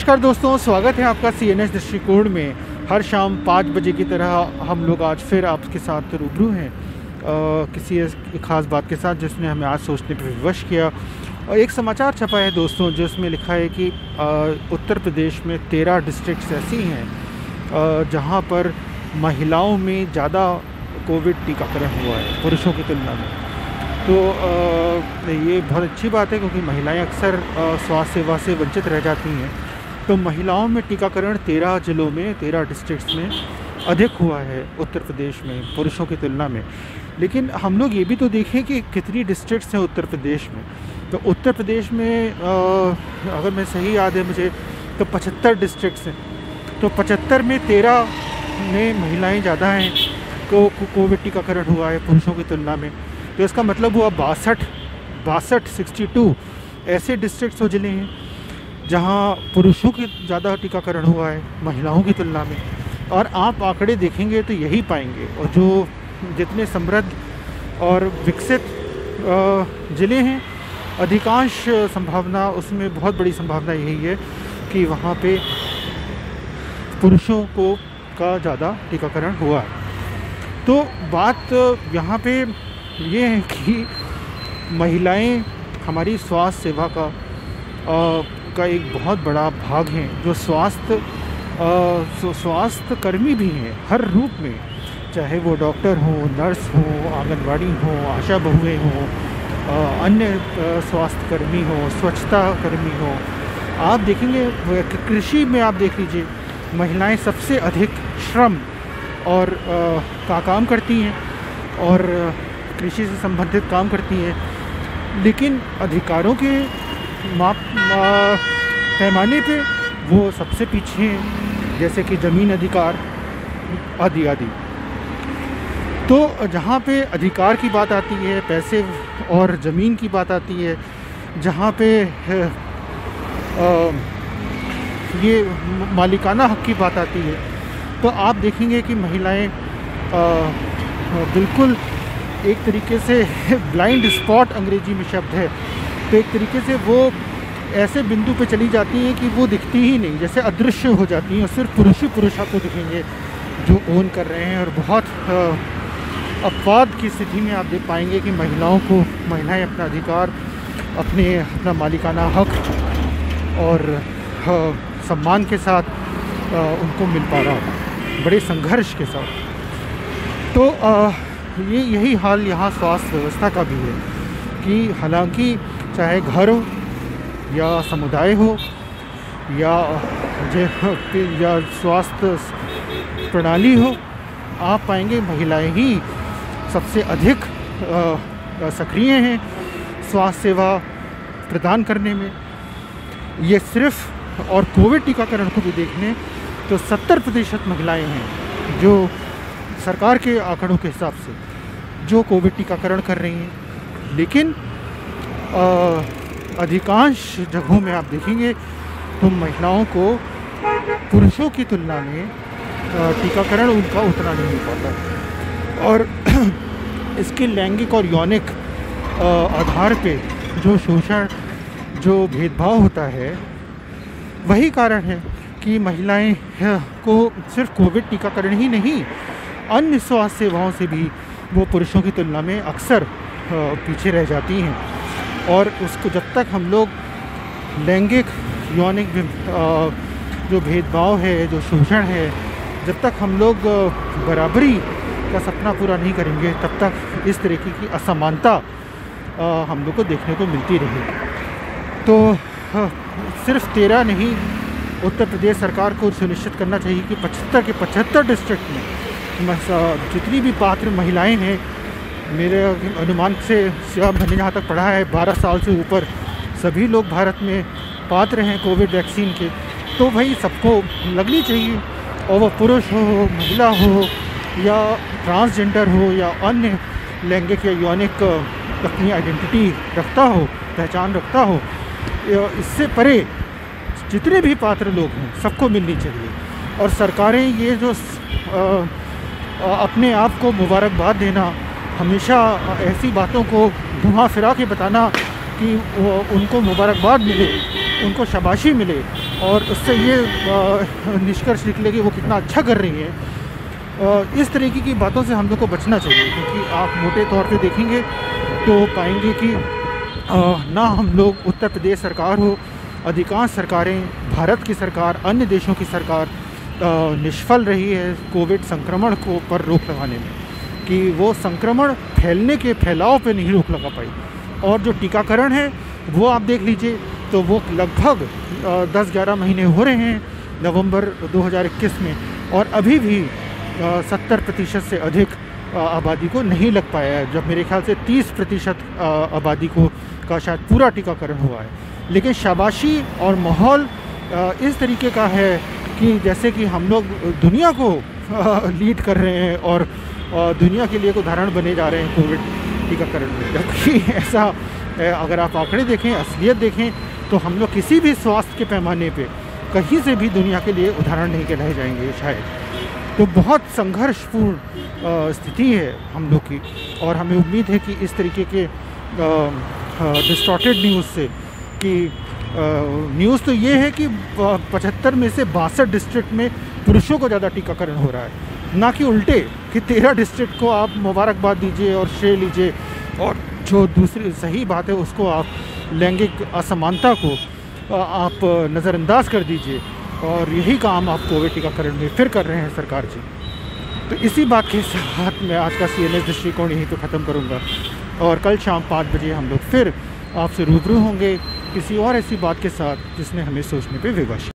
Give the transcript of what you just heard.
नमस्कार दोस्तों, स्वागत है आपका CNS दृष्टिकोण में। हर शाम 5 बजे की तरह हम लोग आज फिर आपके साथ रूबरू हैं किसी एक ख़ास बात के साथ जिसने हमें आज सोचने पर विवश किया। और एक समाचार छपा है दोस्तों जिसमें लिखा है कि उत्तर प्रदेश में 13 डिस्ट्रिक्ट्स ऐसी हैं जहां पर महिलाओं में ज़्यादा कोविड टीकाकरण हुआ है पुरुषों की तुलना में। तो ये बहुत अच्छी बात है क्योंकि महिलाएं अक्सर स्वास्थ्य सेवा से वंचित रह जाती हैं। तो महिलाओं में टीकाकरण 13 ज़िलों में 13 डिस्ट्रिक्ट्स में अधिक हुआ है उत्तर प्रदेश में पुरुषों की तुलना में। लेकिन हम लोग ये भी तो देखें कि कितनी डिस्ट्रिक्ट्स हैं उत्तर प्रदेश में। तो उत्तर प्रदेश में अगर मैं सही याद है मुझे तो 75 डिस्ट्रिक्ट्स हैं। तो 75 में 13 में महिलाएं ज़्यादा हैं को कोविड टीकाकरण हुआ है पुरुषों की तुलना में। तो इसका मतलब हुआ 62 ऐसे डिस्ट्रिक्ट्स और ज़िले हैं जहां पुरुषों की ज़्यादा टीकाकरण हुआ है महिलाओं की तुलना में। और आप आंकड़े देखेंगे तो यही पाएंगे। और जो जितने समृद्ध और विकसित ज़िले हैं अधिकांश संभावना उसमें बहुत बड़ी संभावना यही है कि वहाँ पे पुरुषों का ज़्यादा टीकाकरण हुआ है। तो बात यहाँ पे ये है कि महिलाएं हमारी स्वास्थ्य सेवा का एक बहुत बड़ा भाग हैं, जो स्वास्थ्य कर्मी भी हैं हर रूप में, चाहे वो डॉक्टर हो, नर्स हो, आंगनवाड़ी हो, आशा बहुएं हो, अन्य स्वास्थ्य कर्मी हो, स्वच्छता कर्मी हो। आप देखेंगे कृषि में आप देख लीजिए महिलाएं सबसे अधिक श्रम और का काम करती हैं और कृषि से संबंधित काम करती हैं। लेकिन अधिकारों के पैमाने पे वो सबसे पीछे हैं, जैसे कि ज़मीन अधिकार आदि आदि। तो जहाँ पे अधिकार की बात आती है, पैसे और ज़मीन की बात आती है, जहाँ पे ये मालिकाना हक़ की बात आती है, तो आप देखेंगे कि महिलाएं बिल्कुल एक तरीके से ब्लाइंड स्पॉट अंग्रेजी में शब्द है। तो एक तरीके से वो ऐसे बिंदु पे चली जाती हैं कि वो दिखती ही नहीं, जैसे अदृश्य हो जाती हैं और सिर्फ पुरुष आपको दिखेंगे जो ओन कर रहे हैं। और बहुत अपवाद की स्थिति में आप देख पाएंगे कि महिलाएं अपना अधिकार, अपना मालिकाना हक और सम्मान के साथ उनको मिल पा रहा है, बड़े संघर्ष के साथ। तो यही हाल यहाँ स्वास्थ्य व्यवस्था का भी है कि हालांकि चाहे घर हो या समुदाय हो या स्वास्थ्य प्रणाली हो, आप पाएंगे महिलाएं ही सबसे अधिक सक्रिय हैं स्वास्थ्य सेवा प्रदान करने में। ये सिर्फ और कोविड टीकाकरण को भी देखें तो 70% महिलाएं हैं जो सरकार के आंकड़ों के हिसाब से जो कोविड टीकाकरण कर रही हैं। लेकिन अधिकांश जगहों में आप देखेंगे तो महिलाओं को पुरुषों की तुलना में टीकाकरण उनका उतना नहीं हो पाता। और इसके लैंगिक और यौनिक आधार पे जो शोषण, जो भेदभाव होता है, वही कारण है कि महिलाएं को सिर्फ कोविड टीकाकरण ही नहीं, अन्य स्वास्थ्य सेवाओं से भी वो पुरुषों की तुलना में अक्सर पीछे रह जाती हैं। और उसको जब तक हम लोग लैंगिक यौनिक जो भेदभाव है, जो शोषण है, जब तक हम लोग बराबरी का सपना पूरा नहीं करेंगे, तब तक इस तरीके की असमानता हम लोग को देखने को मिलती रहेगी। तो सिर्फ 13 नहीं, उत्तर प्रदेश सरकार को सुनिश्चित करना चाहिए कि 75 डिस्ट्रिक्ट में जितनी भी पात्र महिलाएं हैं, मेरे अनुमान से मैंने जहाँ तक पढ़ा है 12 साल से ऊपर सभी लोग भारत में पात्र हैं कोविड वैक्सीन के। तो भाई सबको लगनी चाहिए, और वह पुरुष हो, महिला हो या ट्रांसजेंडर हो या अन्य लैंगिक या यौनिक अपनी आइडेंटिटी रखता हो, पहचान रखता हो, इससे परे जितने भी पात्र लोग हैं सबको मिलनी चाहिए। और सरकारें ये जो अपने आप को मुबारकबाद देना, हमेशा ऐसी बातों को घुमा फिरा के बताना कि उनको मुबारकबाद मिले, उनको शाबाशी मिले और उससे ये निष्कर्ष निकले कि वो कितना अच्छा कर रही है। इस तरीके की बातों से हम लोग को बचना चाहिए, क्योंकि आप मोटे तौर पे देखेंगे तो पाएंगे कि ना हम लोग उत्तर प्रदेश सरकार हो, अधिकांश सरकारें, भारत की सरकार, अन्य देशों की सरकार निष्फल रही है कोविड संक्रमण को पर रोक लगाने में, कि वो संक्रमण फैलने के फैलाव पे नहीं रोक लगा पाई। और जो टीकाकरण है वो आप देख लीजिए तो वो लगभग 10-11 महीने हो रहे हैं नवंबर 2021 में, और अभी भी 70% से अधिक आबादी को नहीं लग पाया है, जब मेरे ख्याल से 30% आबादी को का शायद पूरा टीकाकरण हुआ है। लेकिन शाबाशी और माहौल इस तरीके का है कि जैसे कि हम लोग दुनिया को लीड कर रहे हैं और दुनिया के लिए एक उदाहरण बने जा रहे हैं कोविड टीकाकरण में। जबकि ऐसा अगर आप आंकड़े देखें, असलियत देखें, तो हम लोग किसी भी स्वास्थ्य के पैमाने पे कहीं से भी दुनिया के लिए उदाहरण नहीं कहलाए जाएंगे शायद। तो बहुत संघर्षपूर्ण स्थिति है हम लोग की, और हमें उम्मीद है कि इस तरीके के डिस्टॉर्टेड न्यूज़ से, कि न्यूज़ तो ये है कि 75 में से 62 डिस्ट्रिक्ट में पुरुषों को ज़्यादा टीकाकरण हो रहा है, ना कि उल्टे कि 13 डिस्ट्रिक्ट को आप मुबारकबाद दीजिए और श्रेय लीजिए, और जो दूसरी सही बात है उसको आप लैंगिक असमानता को आप नज़रअंदाज कर दीजिए। और यही काम आप कोविड टीकाकरण में फिर कर रहे हैं सरकार जी। तो इसी बात के साथ मैं आज का CNS दृष्टिकोण यहीं पे ख़त्म करूँगा, और कल शाम 5 बजे हम लोग फिर आपसे रूबरू होंगे किसी और ऐसी बात के साथ जिसने हमें सोचने पे विवश